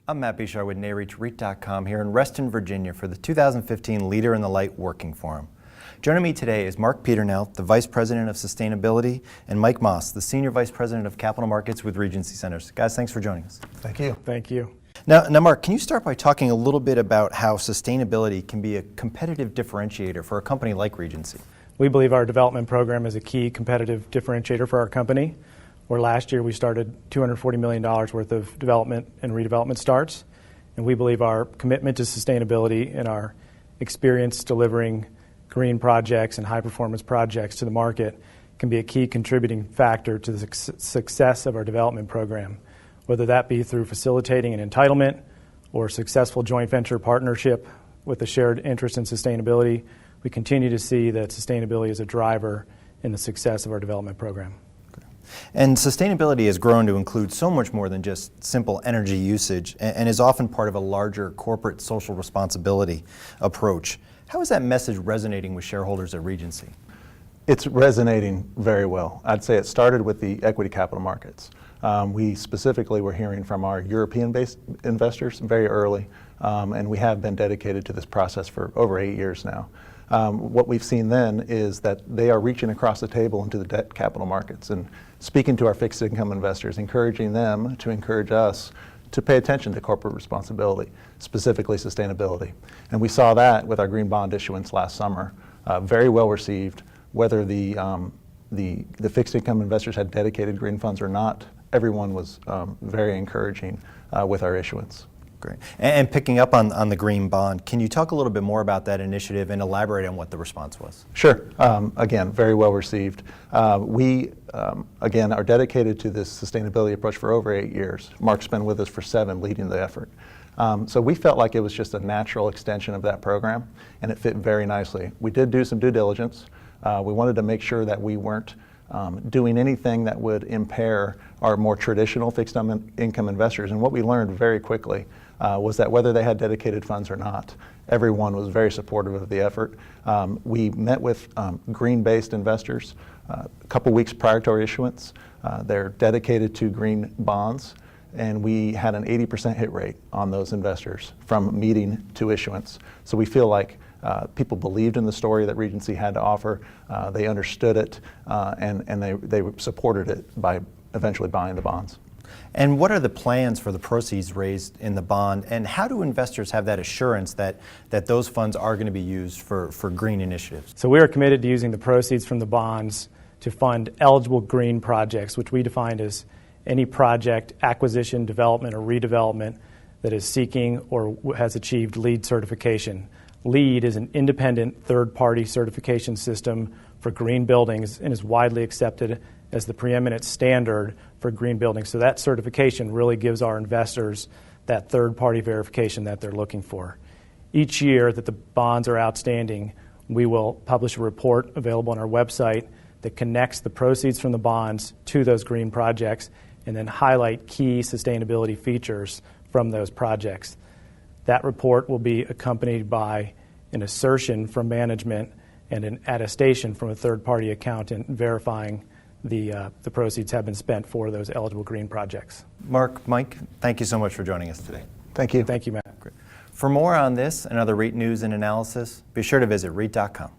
I'm Matt Bishar with NAREIT here in Reston, Virginia for the 2015 Leader in the Light Working Forum. Joining me today is Mark Peternell, the Vice President of Sustainability, and Mike Mas, the Senior Vice President of Capital Markets with Regency Centers. Guys, thanks for joining us. Thank you. Thank you. Now, Mark, can you start by talking a little bit about how sustainability can be a competitive differentiator for a company like Regency? We believe our development program is a key competitive differentiator for our company, where last year we started $240 million worth of development and redevelopment starts. And we believe our commitment to sustainability and our experience delivering green projects and high-performance projects to the market can be a key contributing factor to the success of our development program, whether that be through facilitating an entitlement or successful joint venture partnership with a shared interest in sustainability. We continue to see that sustainability is a driver in the success of our development program. And sustainability has grown to include so much more than just simple energy usage and is often part of a larger corporate social responsibility approach. How is that message resonating with shareholders at Regency? It's resonating very well. I'd say it started with the equity capital markets. We specifically were hearing from our European-based investors very early, and we have been dedicated to this process for over 8 years now. What we've seen then is that they are reaching across the table into the debt capital markets and speaking to our fixed income investors, encouraging them to encourage us to pay attention to corporate responsibility, specifically sustainability. And we saw that with our green bond issuance last summer, very well received. Whether the fixed income investors had dedicated green funds or not, everyone was very encouraging with our issuance. Great. And picking up on the green bond, can you talk a little bit more about that initiative and elaborate on what the response was? Sure. Again, very well received. We, again, are dedicated to this sustainability approach for over 8 years. Mark's been with us for 7, leading the effort. So we felt like it was just a natural extension of that program, and it fit very nicely. We did do some due diligence. We wanted to make sure that we weren't doing anything that would impair our more traditional fixed income investors. And what we learned very quickly was that whether they had dedicated funds or not, everyone was very supportive of the effort. We met with green-based investors a couple weeks prior to our issuance. They're dedicated to green bonds, and we had an 80% hit rate on those investors from meeting to issuance. So we feel like people believed in the story that Regency had to offer. They understood it, and they supported it by eventually buying the bonds. And what are the plans for the proceeds raised in the bond, and how do investors have that assurance that those funds are going to be used for green initiatives? So we are committed to using the proceeds from the bonds to fund eligible green projects, which we defined as any project, acquisition, development, or redevelopment that is seeking or has achieved LEED certification. LEED is an independent third-party certification system for green buildings and is widely accepted as the preeminent standard for green buildings. So that certification really gives our investors that third-party verification that they're looking for. Each year that the bonds are outstanding, we will publish a report available on our website that connects the proceeds from the bonds to those green projects and then highlight key sustainability features from those projects. That report will be accompanied by an assertion from management and an attestation from a third-party accountant verifying the proceeds have been spent for those eligible green projects. Mark, Mike, thank you so much for joining us today. Thank you. Thank you, Matt. Great. For more on this and other REIT news and analysis, be sure to visit REIT.com.